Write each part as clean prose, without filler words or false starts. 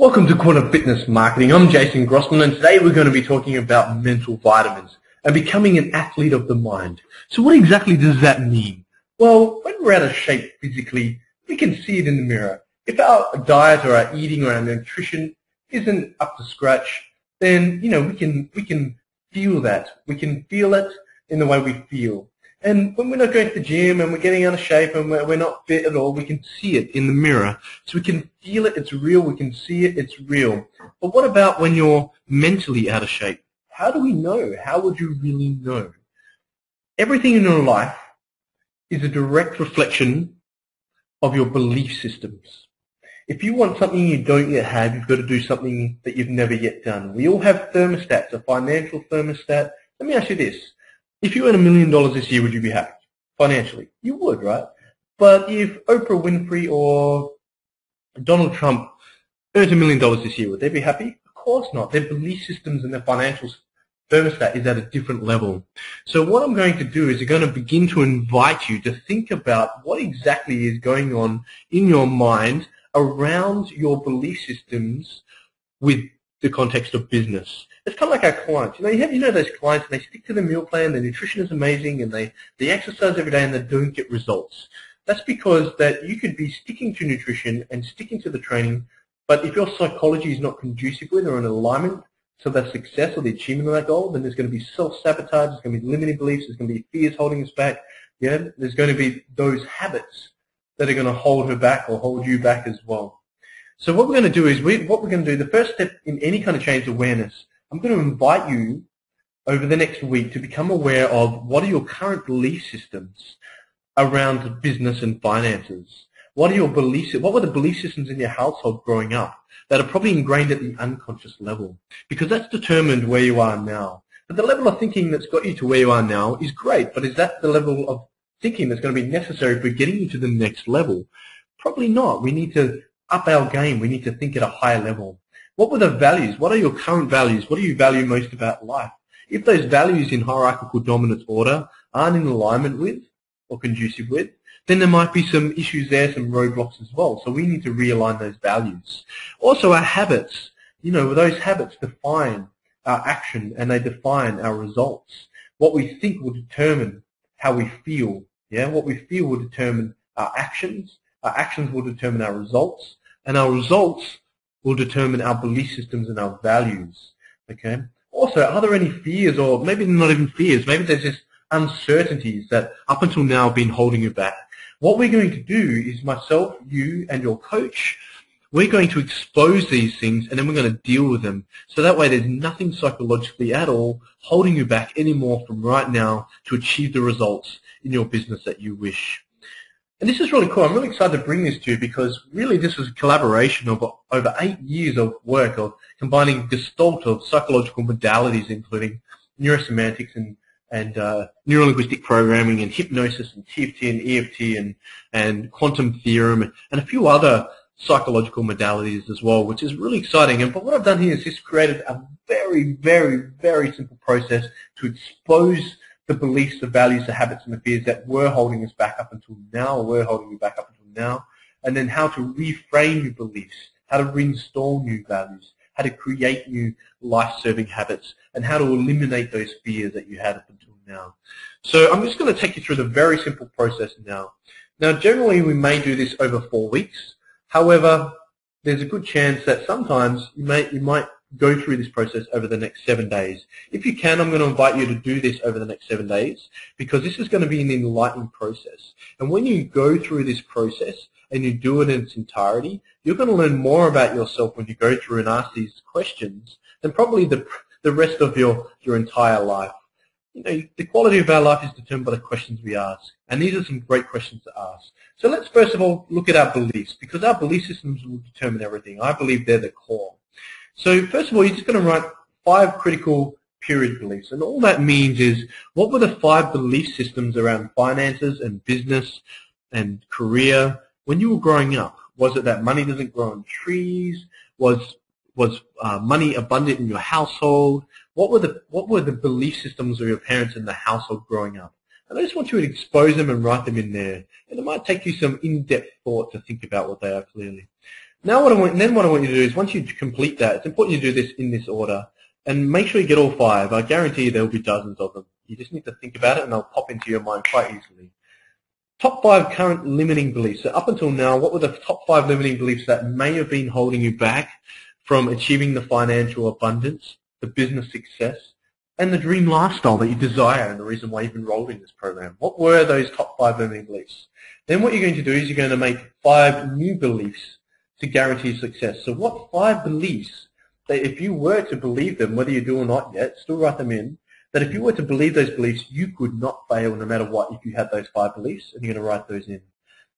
Welcome to Quantum Fitness Marketing. I'm Jason Grossman, and today we're going to be talking about mental vitamins and becoming an athlete of the mind. So what exactly does that mean? Well, when we're out of shape physically, we can see it in the mirror. If our diet or our eating or our nutrition isn't up to scratch, then we can feel that. We can feel it in the way we feel. And when we're not going to the gym and we're getting out of shape and we're not fit at all, we can see it in the mirror. So we can feel it, it's real, we can see it, it's real. But what about when you're mentally out of shape? How do we know? How would you really know? Everything in your life is a direct reflection of your belief systems. If you want something you don't yet have, you've got to do something that you've never yet done. We all have thermostats, a financial thermostat. Let me ask you this. If you earn $1 million this year, would you be happy financially? You would, right? But if Oprah Winfrey or Donald Trump earned $1 million this year, would they be happy? Of course not. Their belief systems and their financial thermostat is at a different level. So what I'm going to do is I'm going to begin to invite you to think about what exactly is going on in your mind around your belief systems with the context of business. It's kind of like our clients. You know those clients, and they stick to the meal plan, their nutrition is amazing, and they exercise every day and they don't get results. That's because that you could be sticking to nutrition and sticking to the training, but if your psychology is not conducive with or in alignment to the success or the achievement of that goal, then there's going to be self-sabotage, there's going to be limiting beliefs, there's going to be fears holding us back. Yeah, there's going to be those habits that are going to hold her back or hold you back as well. So what we're going to do is, the first step in any kind of change awareness, I'm going to invite you over the next week to become aware of what are your current belief systems around business and finances. What are your beliefs? What were the belief systems in your household growing up that are probably ingrained at the unconscious level? Because that's determined where you are now. But the level of thinking that's got you to where you are now is great, but is that the level of thinking that's going to be necessary for getting you to the next level? Probably not. We need to up our game. We need to think at a higher level. What were the values? What are your current values? What do you value most about life? If those values in hierarchical dominance order aren't in alignment with or conducive with, then there might be some issues there, some roadblocks as well. So we need to realign those values. Also our habits. Those habits define our action and they define our results. What we think will determine how we feel. Yeah, what we feel will determine our actions. Our actions will determine our results, and our results will determine our belief systems and our values. Okay. Also, are there any fears, or maybe not even fears? Maybe there's just uncertainties that up until now have been holding you back. What we're going to do is myself, you, and your coach, we're going to expose these things, and then we're going to deal with them. So that way, there's nothing psychologically at all holding you back anymore from right now to achieve the results in your business that you wish. And this is really cool. I'm really excited to bring this to you because really this was a collaboration of over 8 years of work of combining gestalt of psychological modalities, including neurosemantics and neuro-linguistic programming and hypnosis and TFT and EFT and quantum theorem and a few other psychological modalities as well, which is really exciting. But what I've done here is just created a very, very, very simple process to expose the beliefs, the values, the habits, and the fears that were holding us back up until now, or were holding you back up until now, and then how to reframe your beliefs, how to reinstall new values, how to create new life-serving habits, and how to eliminate those fears that you had up until now. So I'm just going to take you through the very simple process now. Now, generally, we may do this over 4 weeks. However, there's a good chance that sometimes you might go through this process over the next 7 days. If you can, I'm going to invite you to do this over the next 7 days because this is going to be an enlightening process. And when you go through this process and you do it in its entirety, you're going to learn more about yourself when you go through and ask these questions than probably the rest of your entire life. The quality of our life is determined by the questions we ask. And these are some great questions to ask. So let's first of all look at our beliefs because our belief systems will determine everything. I believe they're the core. So first of all, you're just going to write 5 critical period beliefs. And all that means is, what were the 5 belief systems around finances and business and career when you were growing up? Was it that money doesn't grow on trees? Was money abundant in your household? What were the belief systems of your parents in the household growing up? And I just want you to expose them and write them in there. And it might take you some in-depth thought to think about what they are clearly. Now what I want you to do is once you complete that, it's important you do this in this order. And make sure you get all 5. I guarantee you there will be dozens of them. You just need to think about it and they'll pop into your mind quite easily. Top 5 current limiting beliefs. So up until now, what were the top 5 limiting beliefs that may have been holding you back from achieving the financial abundance, the business success, and the dream lifestyle that you desire and the reason why you've enrolled in this program? What were those top 5 limiting beliefs? Then what you're going to do is you're going to make 5 new beliefs to guarantee success. So what 5 beliefs that if you were to believe them, whether you do or not yet, still write them in, that if you were to believe those beliefs, you could not fail no matter what if you had those 5 beliefs, and you're going to write those in.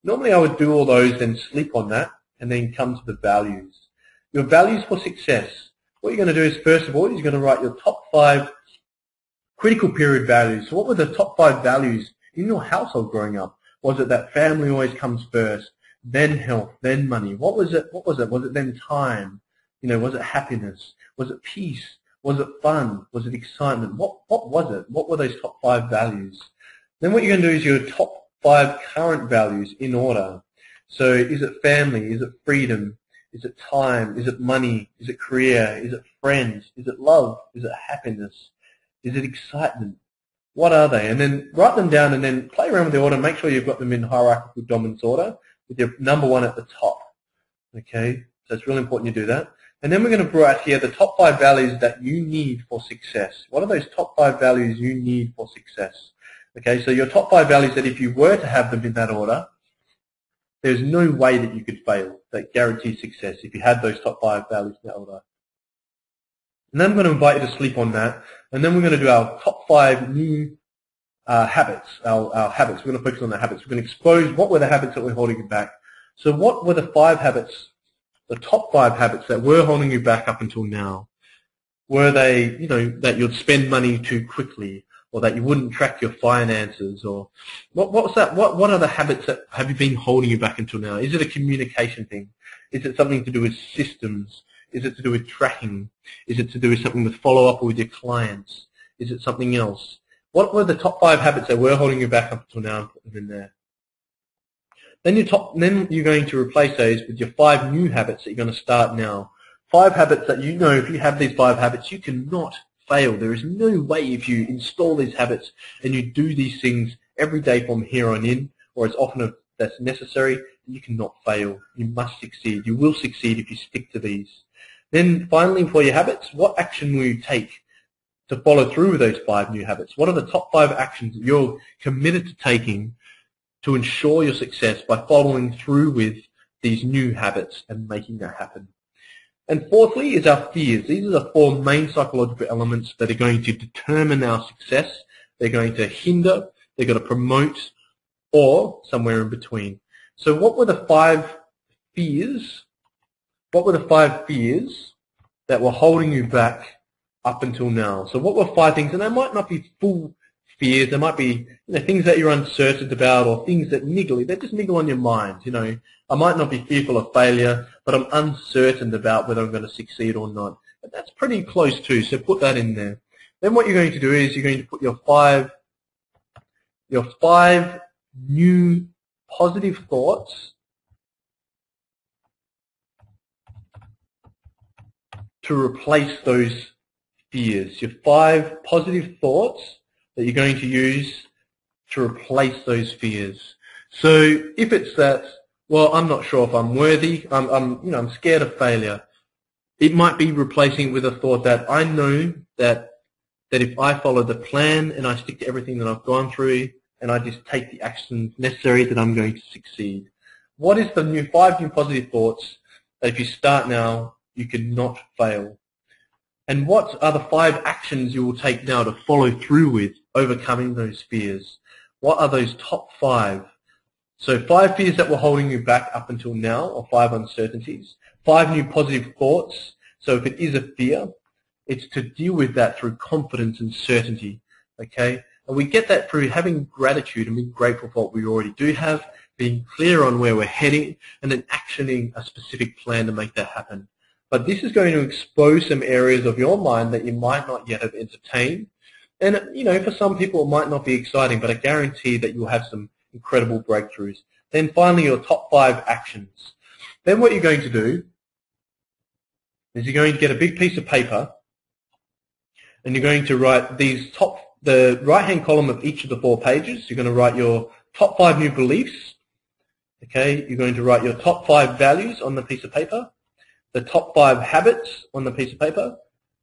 Normally I would do all those, then sleep on that, and then come to the values. Your values for success. What you're going to do is, first of all, you're going to write your top 5 critical period values. So what were the top 5 values in your household growing up? Was it that family always comes first, then health, then money? What was it? Was it then time? Was it happiness? Was it peace? Was it fun? Was it excitement? What was it? What were those top 5 values? Then what you're going to do is your top 5 current values in order. So is it family? Is it freedom? Is it time? Is it money? Is it career? Is it friends? Is it love? Is it happiness? Is it excitement? What are they? And then write them down and then play around with the order. Make sure you've got them in hierarchical dominance order with your number 1 at the top. Okay? So it's really important you do that. And then we're going to write here the top 5 values that you need for success. What are those top 5 values you need for success? Okay, so your top 5 values that if you were to have them in that order, there's no way that you could fail that guarantees success if you had those top 5 values in that order. And then I'm going to invite you to sleep on that. And then we're going to do our top 5 new habits, our habits. We're going to focus on the habits. We're going to expose what were the habits that were holding you back. So what were the 5 habits, the top 5 habits that were holding you back up until now? Were they, that you'd spend money too quickly, or that you wouldn't track your finances, or what's that? What are the habits that have you been holding you back until now? Is it a communication thing? Is it something to do with systems? Is it to do with tracking? Is it to do with something with follow-up or with your clients? Is it something else? What were the top 5 habits that were holding you back up until now and put them in there? Then you're going to replace those with your 5 new habits that you're going to start now. 5 habits that if you have these 5 habits, you cannot fail. There is no way if you install these habits and you do these things every day from here on in, or as often as that's necessary, you cannot fail. You must succeed. You will succeed if you stick to these. Then finally, for your habits, what action will you take to follow through with those 5 new habits? What are the top 5 actions that you're committed to taking to ensure your success by following through with these new habits and making that happen? And fourthly is our fears. These are the 4 main psychological elements that are going to determine our success. They're going to hinder, they're going to promote, or somewhere in between. So what were the 5 fears? What were the 5 fears that were holding you back up until now? So what were 5 things? And they might not be full fears. There might be things that you're uncertain about, or things that they just niggle on your mind. I might not be fearful of failure, but I'm uncertain about whether I'm going to succeed or not. But that's pretty close too, so put that in there. Then what you're going to do is you're going to put your 5 new positive thoughts to replace those fears. Your 5 positive thoughts that you're going to use to replace those fears. So if it's that, well, I'm not sure if I'm worthy, I'm scared of failure, it might be replacing it with a thought that I know that if I follow the plan and I stick to everything that I've gone through and I just take the actions necessary, that I'm going to succeed. What is the 5 new positive thoughts that if you start now, you cannot fail? And what are the 5 actions you will take now to follow through with overcoming those fears? What are those top 5? So 5 fears that were holding you back up until now, or 5 uncertainties. 5 new positive thoughts. So if it is a fear, it's to deal with that through confidence and certainty. Okay? And we get that through having gratitude and being grateful for what we already do have, being clear on where we're heading, and then actioning a specific plan to make that happen. But this is going to expose some areas of your mind that you might not yet have entertained. And, for some people it might not be exciting, but I guarantee that you'll have some incredible breakthroughs. Then finally, your top 5 actions. Then what you're going to do is you're going to get a big piece of paper and you're going to write the right-hand column of each of the 4 pages. You're going to write your top 5 new beliefs. Okay, you're going to write your top 5 values on the piece of paper, the top 5 habits on the piece of paper,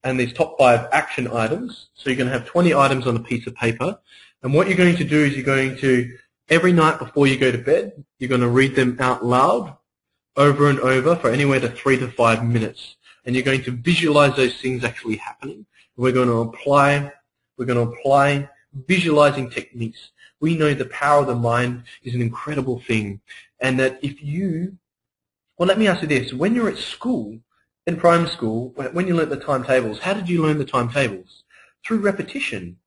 and these top 5 action items. So you're going to have 20 items on a piece of paper. And what you're going to do is you're going to, every night before you go to bed, you're going to read them out loud over and over for anywhere to 3 to 5 minutes. And you're going to visualize those things actually happening. We're going to apply visualizing techniques. We know the power of the mind is an incredible thing. And that if you, well, let me ask you this. When you're at school, in primary school, when you learnt the timetables, how did you learn the timetables? Through repetition.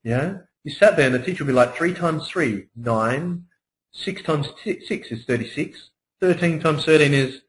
Yeah? You sat there and the teacher would be like, 3 times 3, 9, 6 times 6 is 36, 13 times 13 is,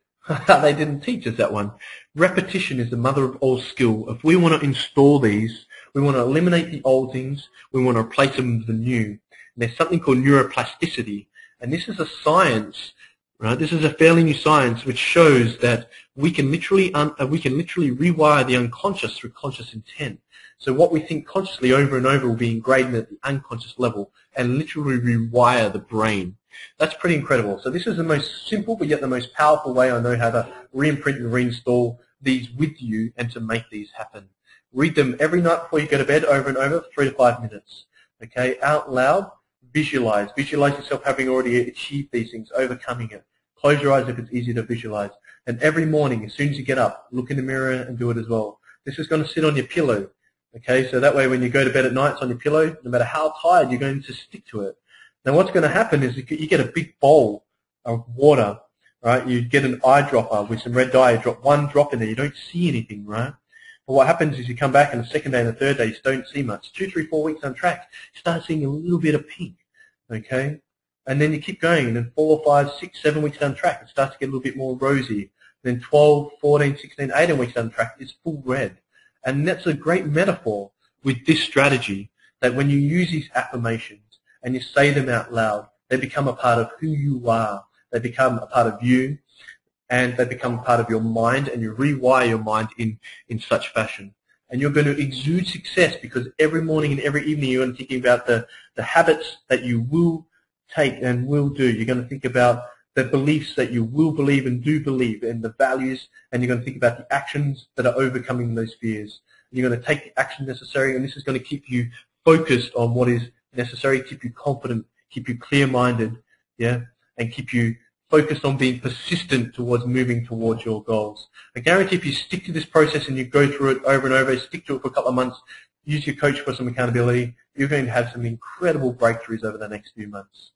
they didn't teach us that one. Repetition is the mother of all skill. If we want to install these, we want to eliminate the old things, we want to replace them with the new. And there's something called neuroplasticity, and this is a science, right? This is a fairly new science which shows that we can literally rewire the unconscious through conscious intent. So what we think consciously over and over will be ingrained at the unconscious level and literally rewire the brain. That's pretty incredible. So this is the most simple but yet the most powerful way I know how to re-imprint and reinstall these with you and to make these happen. Read them every night before you go to bed over and over for 3 to 5 minutes. Okay, out loud, visualize. Visualize yourself having already achieved these things, overcoming it. Close your eyes if it's easy to visualize. And every morning, as soon as you get up, look in the mirror and do it as well. This is going to sit on your pillow. Okay, so that way when you go to bed at night, it's on your pillow. No matter how tired, you're going to stick to it. Now what's going to happen is you get a big bowl of water, right? You get an eyedropper with some red dye. You drop 1 drop in there. You don't see anything, right? But what happens is you come back on the 2nd day and the 3rd day, you don't see much. 2, 3, 4 weeks on track, you start seeing a little bit of pink, okay? And then you keep going, and then 4, 5, 6, 7 weeks down track, it starts to get a little bit more rosy. Then 12, 14, 16, 18 weeks down track, it's full red. And that's a great metaphor with this strategy, that when you use these affirmations and you say them out loud, they become a part of who you are. They become a part of you, and they become part of your mind, and you rewire your mind in such fashion. And you're going to exude success because every morning and every evening you're going to be thinking about the habits that you will take and will do. You're going to think about the beliefs that you will believe and do believe, and the values, and you're going to think about the actions that are overcoming those fears. And you're going to take the action necessary, and this is going to keep you focused on what is necessary, keep you confident, keep you clear-minded, yeah, and keep you focused on being persistent towards moving towards your goals. I guarantee if you stick to this process and you go through it over and over, stick to it for a couple of months, use your coach for some accountability, you're going to have some incredible breakthroughs over the next few months.